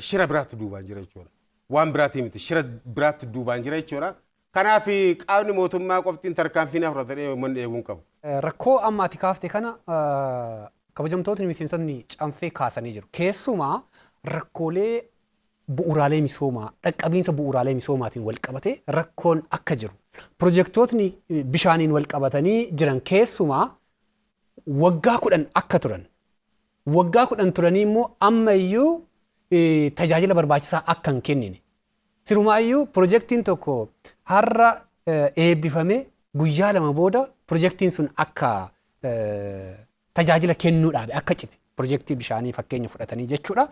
shira biraatti duubaan jira jechuudha. Waan biraatii miti shira biraatti duubaan jira jechuudha. Kanaaf qaamni mootummaa qoftiin tarkaanfii naaf fudhatanii uummanni eeguun qabu. Rakkoo amma ati kaafte kana kabajamtootni miseensonni canfee kaasanii jiru. Keessumaa rakkoolee bu'uuraalee misoomaa dhaqqabiinsa bu'uuraalee misoomaatiin wal qabatee rakkoon akka jiru. Pirojektootni bishaaniin wal qabatanii jiran keessumaa waggaa 10 akka turan. Waggaa 10 turanii immoo ammayyuu tajaajila barbaachisaa akka hin kennine. Sirumaayyuu pirojektiin tokko har'a eebbifamee guyyaa lama booda pirojektiin sun akka tajaajila kennuudhaaf akka cite pirojektii bishaanii fakkeenya fudhatanii jechuudha.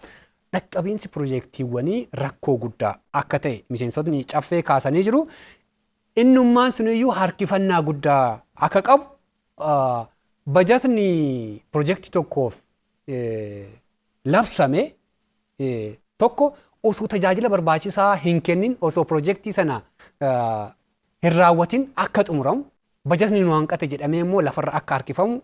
Dhaqqabiinsi pirojektiiwwanii rakkoo guddaa akka ta'e miseensotni caffee kaasanii jiru. Innummaan suniyyuu harkifannaa guddaa akka qabu bajatni pirojektii tokkoof labsame tokko osoo tajaajila barbaachisaa hin kennin osoo pirojektii sana hin raawwatin akka xumuramu bajatni nu hanqate jedhamee immoo lafarra akka harkifamu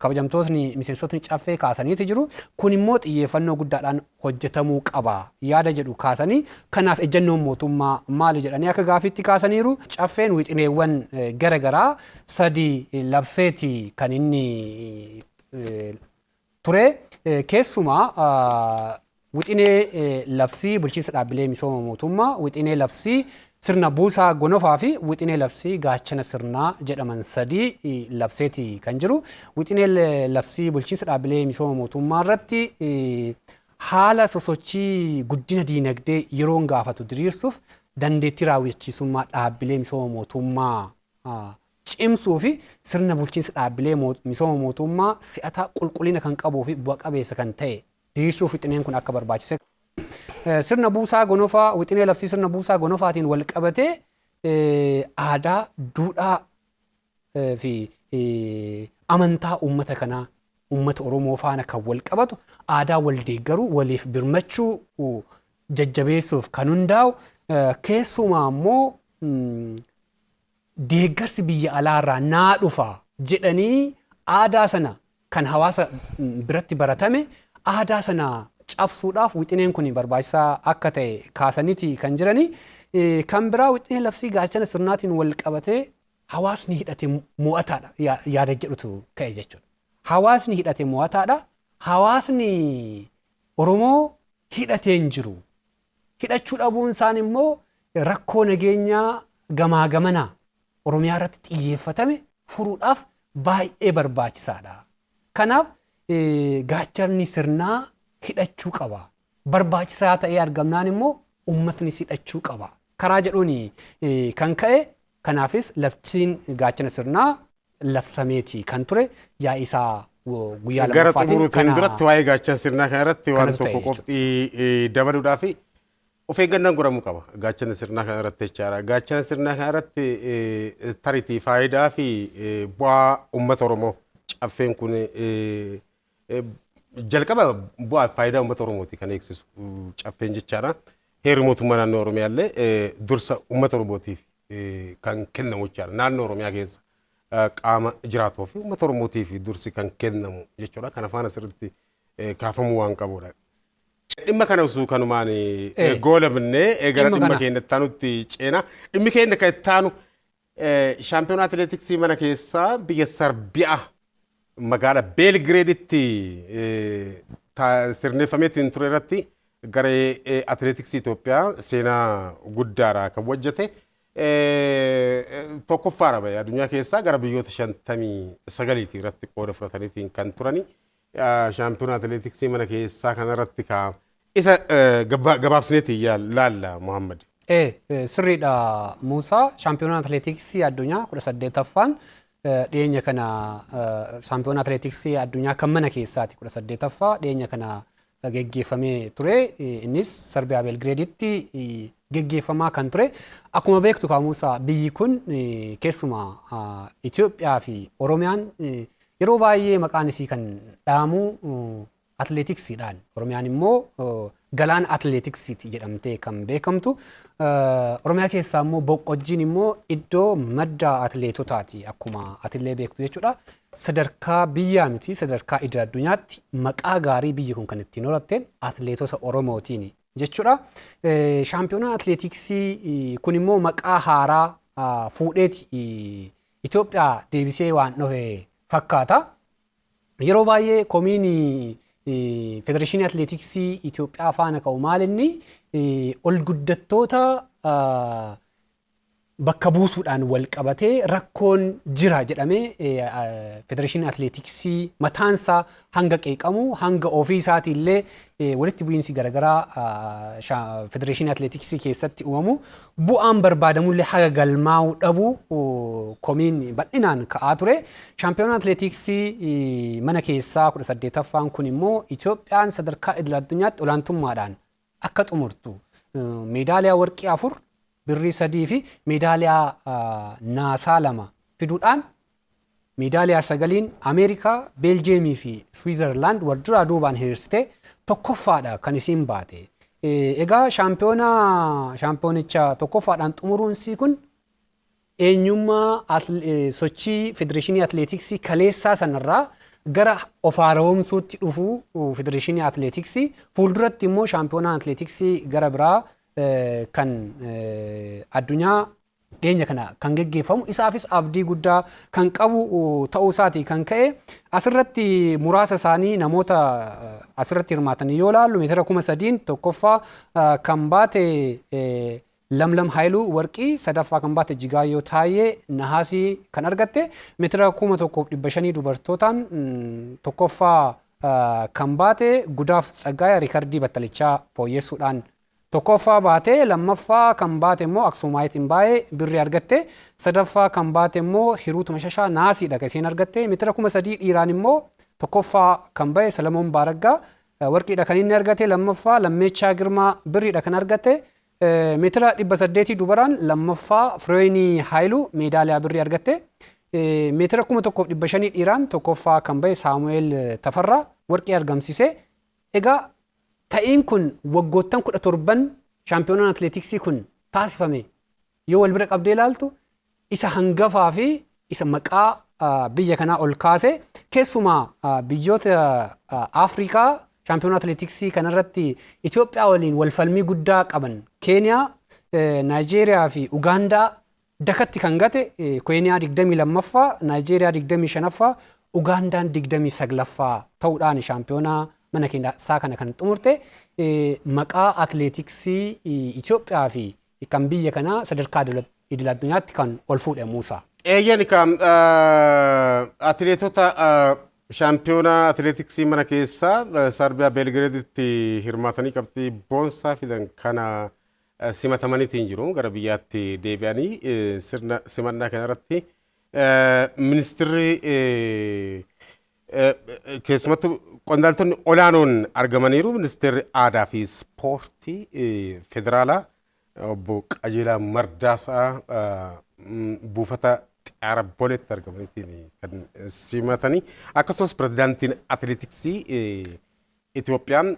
kabajamtootni miseensotni caffee kaasaniitu jiru. Kun immoo xiyyeeffannoo guddaadhaan hojjetamuu qaba yaada jedhu kaasanii kanaaf ejjennoon mootummaa maali jedhanii akka gaafiitti kaasaniiru. Caffeen wixineewwan garagaraa 3 labseeti kan inni ture. Keessumaa wixinee labsii bulchiinsa dhaabbilee misooma mootummaa, wixinee labsii sirna buusaa gonofaa fi wixinee labsii gaachana sirnaa jedhaman 3 labseeti kan jiru. Wixinee labsii bulchiinsa dhaabbilee misooma mootummaa irratti haala sosochii guddina diinagdee yeroon gaafatu diriirsuuf dandeettii raawwachiisummaa dhaabbilee misooma mootummaa cimsuu fi sirna bulchiinsa dhaabbilee misooma mootummaa si'ataa qulqullina kan qabuu fi bu'a qabeessa kan ta'e diriirsuuf wixineen kun akka barbaachise. Sirna buusaa gonofaa wixinee labsii sirna buusaa gonofaatiin wal qabatee aadaa, duudhaa fi amantaa uummata kanaa uummata Oromoo faana kan wal qabatu aadaa wal deeggaruu waliif birmachuu jajjabeessuuf kan hundaa'u keessumaa immoo deeggarsi biyya alaarraa naa dhufa jedhanii aadaa sana kan hawaasa biratti baratame aadaa sana cabsuudhaaf wixineen kun barbaachisaa akka ta'e kaasaniiti kan jirani. Kan biraa wixinee labsii gaachana sirnaatiin wal qabatee hawaasni hidhate mo'ataadha yaada jedhutu ka'e jechuudha. Hawaasni hidhate mo'ataadha. Hawaasni Oromoo hidhateen jiru. Hidhachuu dhabuun isaan immoo rakkoo nageenyaa gamaa gamanaa Oromiyaa irratti xiyyeeffatame furuudhaaf baay'ee barbaachisaadha. Kanaaf gaachanni sirnaa hidhachuu qaba. Barbaachisaa ta'ee argamnaan immoo uummatni hidhachuu qaba. Karaa jedhuun kan ka'e kanaafis labsiin gaachana sirnaa labsameeti kan ture yaa'isaa guyyaa lamaffaatiin kana duratti waa'ee gaachana sirnaa kana irratti waan tokko qofti dabaluudhaaf of eeggannaan godhamuu qaba. Gaachana sirnaa kana irratti jechaadha. Gaachana sirnaa kana irratti tariitii faayidaa fi bu'aa uummata Oromoo caffeen kun jalqaba bu'aa faayidaa uummata Oromooti kan eegsisu caffeen jechaadha. Heerri mootummaa naannoo Oromiyaa illee dursa uummata Oromootiif kan kennamu jechaadha. Naannoo Oromiyaa keessa qaama jiraatoo fi uummata Oromootiif dursi kan kennamu jechuudha. Kana faana sirriitti kaafamuu waan qabudha. Dhimma kana osoo kanumaan goolabnee gara dhimma keenya itti aanutti ceena. Dhimmi keenya kan itti aanu shaampiyoonaa atileetiksii mana keessaa biyya Sarbiyaa magaalaa Beelgireeditti sirneeffameetiin ture irratti garee atileetiksii Itoophiyaa seenaa guddaadha kan hojjete. Tokkoffaadha baay'ee addunyaa keessaa gara biyyoota 59 irratti qooda fudhataniitiin kan turani. Shaampiyoonaa atileetiksii mana keessaa kanarratti isa gabaabsineetiin laalla Muhammad. Sirriidha Muusaa. Shaampiyoonaa atileetiksii addunyaa 18ffaan dhiyeenya kana shaampiyoonaa atileetiksii addunyaa kan mana keessaati 18ffaa dhiyeenya kana geggeeffamee ture. Innis Sarbiyaa Beelgireeditti geggeeffamaa kan ture. Akkuma beektu Muusaa biyyi kun keessumaa Itoophiyaa fi Oromiyaan yeroo baay'ee maqaan isii kan dhaamu atileetiksiidhaan. Oromiyaan immoo galaana atileetiksiiti jedhamtee kan beekamtu. Oromiyaa keessaa immoo boqqojjiin immoo iddoo madda atileetotaati akkuma atilee beektu jechuudha. Sadarkaa biyyaa miti sadarkaa idil addunyaatti maqaa gaarii biyyi kun kan ittiin horatteen atileetota Oromootiin jechuudha. Shaampiyoonaa atileetiksii kun immoo maqaa haaraa fuudheeti Itoophiyaa deebisee waan dhufe fakkaata. Yeroo baay'ee komiin Federeeshinii Atileetiksii Itoophiyaa faana ka'u maalinni ol guddattoota bakka buusuudhaan wal qabatee rakkoon jira jedhamee Federeeshinii Atileetiksii mataansaa hanga qeeqamu hanga ofii isaatii illee walitti bu'iinsi garaagaraa Federeeshinii Atileetiksii keessatti uumamu bu'aan barbaadamullee haga galmaa'uu dhabu komiin bal'inaan ka'aa ture. Shaampiyoonaa Atileetiksii mana keessaa 18ffaan kun immoo Itoophiyaan sadarkaa idil-addunyaatti olaantummaadhaan akka xumurtu meedaaliyaa warqii 4 birrii 3 fi meedaaliyaa naasaa 2 fiduudhaan meedaaliyaa 9 Ameerikaa, Beeljeemii fi Swiizerlaand wal duraa duubaan hiriirsitee tokkoffaadha kan isiin baate. Egaa shaampiyoonicha tokkoffaadhaan xumuruunsi kun eenyummaa sochii Federeeshinii Atileetiksii kaleessaa sanarraa gara of haaromsuutti dhufuu Federeeshinii Atileetiksii fuulduratti immoo shaampiyoonaa Atileetiksii gara biraa kan addunyaa dhiyeenya kana kan geggeeffamu isaafis abdii guddaa kan qabu ta'uu isaati kan ka'e asirratti muraasa isaanii namoota asirratti hirmaatan yoo ilaallu meetira 3,000 tokkoffaa kan baate Lamlam Haayiluu warqii sadaffaa kan baate Jigaayyoo Taayee nahaasii kan argatte meetira 1,500 dubartootaan tokkoffaa kan baate Gudaaf Tsaggaayee riikardii battalichaa fooyyessuudhaan tokkoffaa baate lammaffaa kan baate immoo Aksuumaayitiin baay'ee birrii argatte sadaffaa kan baate immoo Hiruut Mashashaa naasiidha kan isheen argatte meetira 3,000 dhiiraan immoo tokkoffaa kan bahe Salamoon Baaraggaa warqiidha kan inni argate lammaffaa Lammeechaa Girmaa birriidha kan argate meetira 800 dubaraan lammaffaa Fireenii Haayiluu meedaaliyaa birrii argatte meetira 1,500 dhiiraan tokkoffaa kan bahe Saamu'eel Tafarraa warqii argamsiise. Egaa ta'iin kun waggoottan 17 shaampiyoonaan atileetiksii kun taasifame yoo wal bira qabdee ilaaltu isa hangafaa fi isa maqaa biyya kanaa ol kaase keessumaa biyyoota Afrikaa shaampiyoonaa atileetiksii kanarratti Itoophiyaa waliin wal falmii guddaa qaban Keeniyaa, Naayijeeriyaa fi Ugaandaa dakatti kan gate Keeniyaa 22ffaa, Naayijeeriyaa 25ffaa, Ugaandaan 29ffaa ta'uudhaan shaampiyoonaa mana keessaa kana kan xumurte maqaa atileetiksii Itoophiyaa fi kan biyya kanaa sadarkaa idil-addunyaatti kan ol fuudhe Muusaa. Eeyyani kan atileetota shaampiyoonaa atileetiksii mana keessaa Sarbiyaa Beelgireeditti hirmaatanii qabxii boonsaa fidan kana simatamaniitiin jiru gara biyyaatti deebi'anii sirna simannaa kanarratti ministirri keessumattuu qondaaltonni olaanoon argamaniiru ministeerri aadaa fi ispoortii federaalaa obbo Qajeelaa Mardaasaa buufata xiyyaara Boleetti argamaniitiin kan simatanii akkasumas pirezidaantiin atileetiksii Itoophiyaan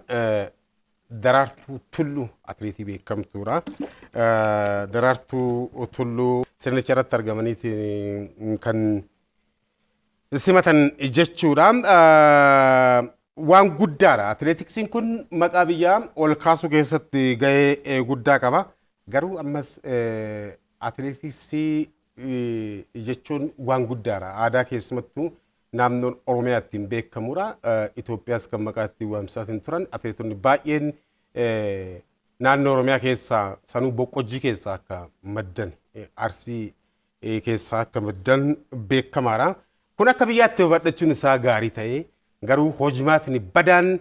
Daraartuu Tulluu atileetii beekamtuudha. Daraartuu Tulluu sirnicha irratti argamaniitiin kan simatan jechuudha. Waan guddaadha. Atileetiksiin kun maqaa biyyaa ol kaasuu keessatti gahee guddaa qaba. Garuu ammas atileetiksii jechuun waan guddaadha. Aadaa keessumattuu naannoon Oromiyaattiin beekamudha. Itoophiyaas kan maqaa ittiin waamsaatiin turan atileetonni baay'een naannoo Oromiyaa keessaa sanuu boqqojjii keessaa akka maddan Arsii keessaa akka maddan beekamaadha. Kun akka biyyaatti babal'achuun isaa gaarii ta'ee garuu hojimaatni badaan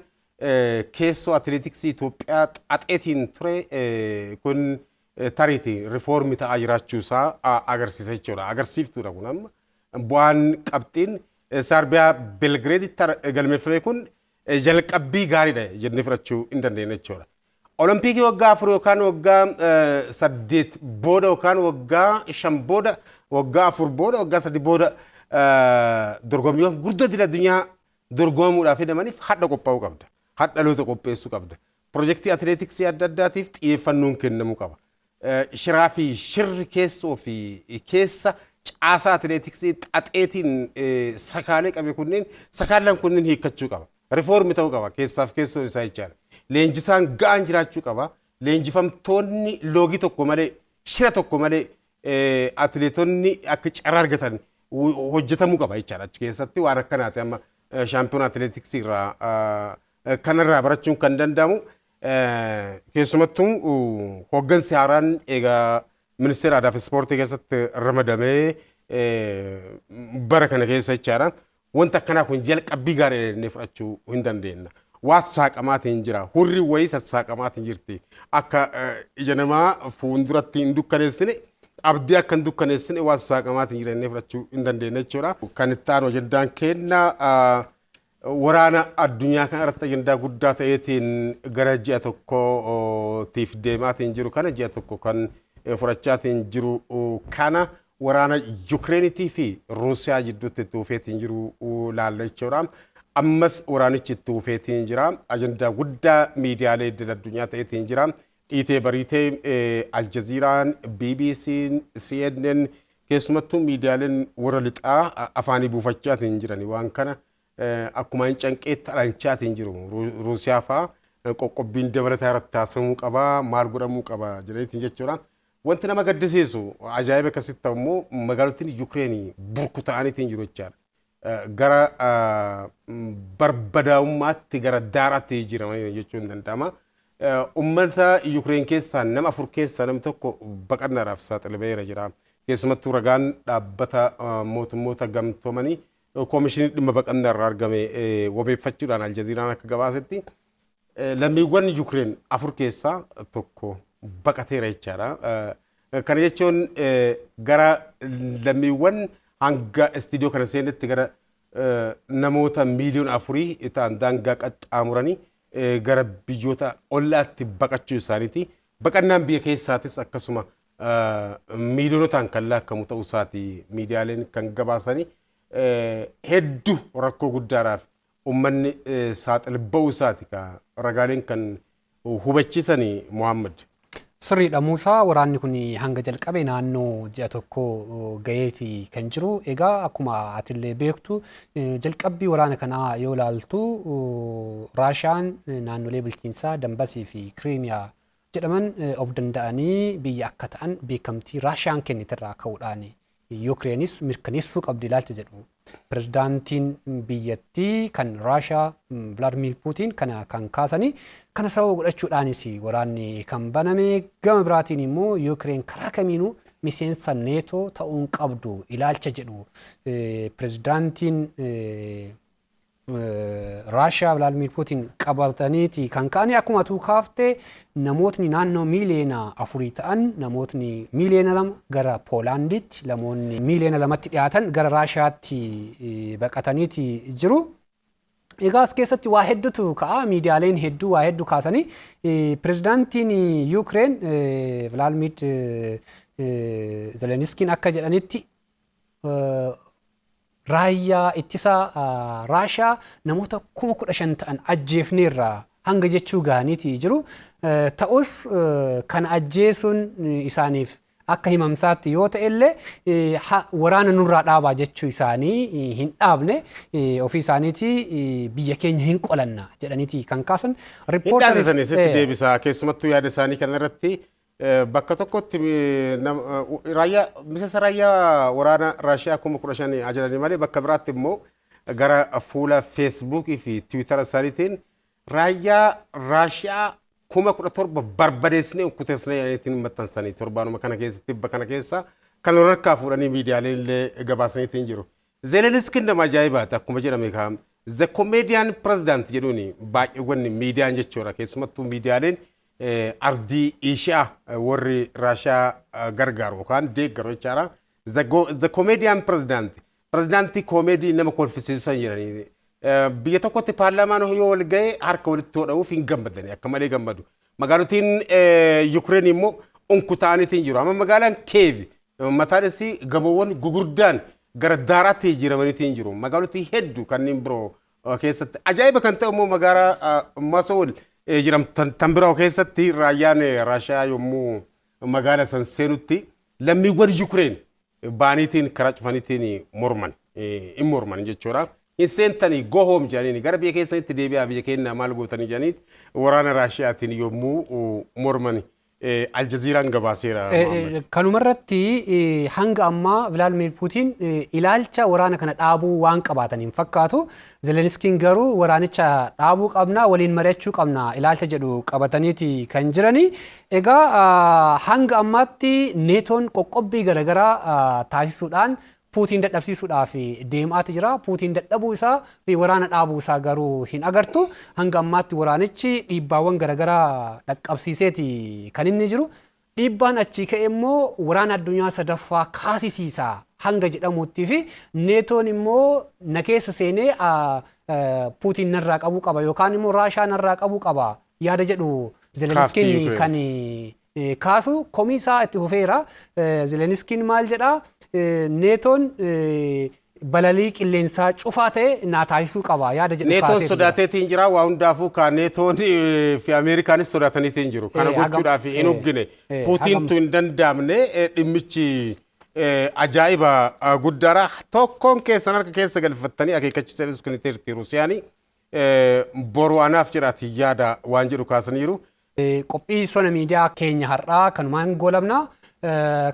keessoo atileetiksii Itoophiyaa xaxeetiin ture kun tariiti rifoormi ta'aa jiraachuu isaa agarsiisa jechuudha. Agarsiiftuudha kun amma bu'aan qabxiin Sarbiyaa Beelgireeditti galmeeffame kun jalqabbii gaariidha jennee fudhachuu hin dandeenye jechuudha. Olompikii waggaa 4 yookaan waggaa 8 booda yookaan waggaa 5 booda waggaa 4 booda waggaa 3 booda dorgommiiwwan guddoo addunyaa dorgomuudhaaf jedhamaniif hadha qophaa'uu qabda. Hadha dhaloota qopheessuu qabda. Piroojeektii atileetiksii adda addaatiif xiyyeeffannoon kennamuu qaba. Shiraa fi shirri keessoo fi keessa caasaa atileetiksii xaxeetiin sakaalee qabe kunneen sakaalaan kunneen hiikkachuu qaba. Rifoormi ta'uu qaba keessaaf keessoo isaa jechaadha. Leenjisaan ga'aan jiraachuu qaba. Leenjifamtoonni loogii tokko malee shira tokko malee atileetonni akka carraa argatan hojjetamuu qaba jechaadha. Achi keessatti waan akkanaati amma shaampiyoona atileetiksii irraa kanarraa barachuun kan danda'amu keessumattuu hooggansi haaraan egaa ministeera aadaa fi ispoortii keessatti ramadamee bara kana keessa jechaadha. Wanta akkanaa kun jalqabbii gaarii jennee fudhachuu hin dandeenya. Waatu saaqamaatiin jira. Hurri wayii sassaaqamaatiin jirti. Akka ija namaa fuulduratti hin dukkaneessine abdii akka hin dukkaneessine waatu saaqamaatiin jira jennee fudhachuu hin dandeenya jechuudha. Kan itti aanu agendaan keenya waraana addunyaa kana irratti agendaa guddaa ta'eetiin gara ji'a tokkootiif deemaatiin jiru kana ji'a tokko kan fudhachaatiin jiru kana waraana Yukireenitii fi Ruusiyaa jidduutti tuufeetiin jiru laalla jechuudha. Ammas waraanichi tuufeetiin jira. Agendaa guddaa miidiyaalee idil addunyaa ta'eetiin jira. Dhiitee bariitee Aljazeeraan, BBC'n, CNN keessumattuu miidiyaaleen warra lixaa afaanii buufachaatiin jirani waan kana akkuma hin canqeetti alanchaatiin jiru. Ruusiyaa fa'aa qoqqobbiin dabalataa irratti taasifamuu qaba, maal godhamuu qaba jedhaniitiin jechuudha. Wanti nama gaddisiisu ajaa'iba akkasitti ta'u immoo magaalotni Yukireenii burkutaa'aniitiin jiru jechaadha. Gara barbadaa'ummaatti gara daaraatti jijjiiraman jechuun danda'ama. Uummata Yukireen keessaa nama 4 keessaa namni tokko baqannaadhaaf saaxilameera jira. Keessumattuu ragaan dhaabbata mootummoota gamtoomanii koomishinii dhimma baqannaa irraa argame wabeeffachuudhaan Aljazeeraan akka gabaasetti lammiiwwan Yukireen 4 keessaa tokko baqateera jechaadha. Kana jechuun gara lammiiwwan hanga istiidiyoo kana seenetti gara namoota miiliyoona 4 ta'an daangaa qaxxaamuranii gara biyyoota ollaatti baqachuu isaaniiti. Baqannaan biyya keessaatis akkasuma miiliyoonotaan kan laakkamu ta'uu isaati miidiyaaleen kan gabaasanii hedduu rakkoo guddaadhaaf uummanni saaxil ba'uu isaati ragaaleen kan hubachiisanii Muhammad. Sirriidha Muusaa, waraanni kun hanga jalqabe naannoo ji'a tokko gaheeti kan jiru. Egaa akkuma atillee beektu jalqabbii waraana kanaa yoo ilaaltu Raashiyaan naannolee bulchiinsaa Dambasii fi Kiriimiyaa jedhaman of danda'anii biyya akka ta'an beekamtii Raashiyaan kennitirraa ka'uudhaan Yukireenis mirkaneessuu qabdi ilaalcha jedhu. Pirezidaantiin biyyattii kan Raashiyaa Vladimir Puutiin kana kan kaasanii kana sababa godhachuudhaanis waraanni kan baname. Gama biraatiin immoo Yukireen karaa kamiinuu miseensa neetoo ta'uun qabdu ilaalcha jedhu pirezidaantiin Raashiyaa Vladimir Puutiin qabataniiti kan ka'anii. Akkuma tuu kaaftee namootni naannoo miiliyoona 4 ta'an namootni miiliyoona 2 gara Poolaanditti, namoonni miiliyoona 2tti dhiyaatan gara Raashiyaatti baqataniiti jiru. Egaa as keessatti waa hedduutu ka'a. Miidiyaaleen hedduu waa hedduu kaasanii pirezidaantiin Yukireen Vladimir Zeleniskiin akka jedhanitti raayyaa ittisa Raashiyaa namoota 15,000 ta'an ajjeefneerra hanga jechuu gaaniiti jiru. Ta'us kan ajjeesuun isaaniif akka himamsaatti yoo ta'e illee waraana nurraa dhaabaa jechuu isaanii hin dhaabne ofii isaaniiti biyya keenya hin qolanna jedhaniiti kan kaasan. Riippoortarii sitti deebisaa keessumattuu yaada isaanii kana irratti bakka tokkotti miseensa raayyaa waraana Raashiyaa 15,000 ajajanii malee bakka biraatti immoo gara fuula Feesbuukii fi Tiwiitara isaaniitiin raayyaa Raashiyaa 17,000 barbadeessinee ukkuteessinee jedhaniitiin maxxansanii torbaanuma kana keessatti bakka kana keessa kan harkaa fuudhanii miidiyaaleen illee gabaasaniitiin jiru. Zeleniskiin nama ajaa'ibaati akkuma jedhame kaa'am. The Comedian President jedhuun baay'eewwan miidiyaan jechuudha. Keessumattuu miidiyaaleen ardii Ishiyaa warri Raashiyaa gargaaru yookaan deeggaru jechaadha. The Comedian President. Pirezidaantii koomeedii nama kolfisiisan jedhanii. Biyya tokkotti paarlaamaan yoo wal ga'e harka walitti hodhuuf hin gammadani akka malee gammadu. Magaalotiin Yukireen immoo unkutaa'aniitiin jiru. Amma magaalaan Kiev mataan isii gamoowwan gugurdaan gara daaraatti jijjiiramaniitiin jiru. Magaalotii hedduu kanneen biroo keessatti ajaa'iba kan ta'u immoo magaalaa Mosul jedhamtu tan biroo keessatti raayyaan Raashiyaa yommuu magaala san seenutti lammiiwwan Yukireen baaniitiin karaa cufaniitiin morman jechuudha. Insentanii go home jedhanii gara biyya keessanitti deebi'aa biyya keenya maal gootanii jedhanii waraana Raashiyaatiin yommuu mormani. Aljazeeraan gabaaseera. Kanumarratti hanga ammaa Vladimir Putin ilaalcha waraana kana dhaabuu waan qabaataniin fakkaatu. Zelenskiin garuu waraanicha dhaabuu qabna waliin mari'achuu qabna ilaalcha jedhu qabataniiti kan jirani. Egaa hanga ammaatti neetoon qoqqobbii garaagaraa taasisuudhaan Putin dadhabsiisuudhaaf deemaati jira. Putin dadhabuu isaa fi waraana dhaabuu isaa garuu hin agartu. Hanga ammaatti waraanichi dhiibbaawwan garaagaraa dhaqqabsiiseeti kan inni jiru. Dhiibbaan achii ka'e immoo waraana addunyaa sadaffaa kaasisiisa hanga jedhamuutti fi neetoon immoo na keessa seenee Putin narraa qabuu qaba yookaan immoo Raashaa narraa qabuu qaba yaada jedhu Zelenskiin kan kaasu komisaa itti fufeera. Zelenskiin maal jedhaa? Neetoon balalii qilleensaa cufaa ta'e naa taasisuu qaba yaada jedhu kaasee. Neetoon sodaateetiin jira waa hundaafuu kan neetoon fi Ameerikaanis sodaataniitiin jiru. Kana gochuudhaaf hin hoggine. Puutiintu hin danda'amne dhimmichi ajaa'iba guddaadha. Tokkoon keessan harka keessa galfattanii akeekkachiisaa kan itti Rusiyaanii boru anaaf jedhaati yaada waan jedhu kaasaniiru. Qophii sona miidiyaa keenya har'aa kanumaan goolabna.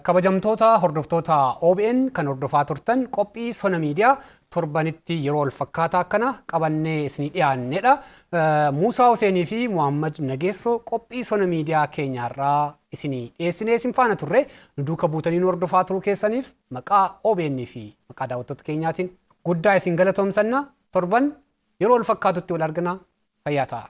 Kabajamtoota hordoftoota OBN kan hordofaa turtan qophii sona miidiyaa torbanitti yeroo wal fakkaataa akkana qabannee isinii dhiyaannedha. Muusaa Huseenii fi Muhammad Nageessoo qophii sona miidiyaa keenya irraa isinii dhiyeessinee isin faana turre nu duuka buutanii nu hordofaa turuu keessaniif maqaa OBN fi maqaa daawwattoota keenyaatiin guddaa isin galatoomsanna. Torban yeroo wal fakkaatutti wal argina. Fayyaa ta'aa.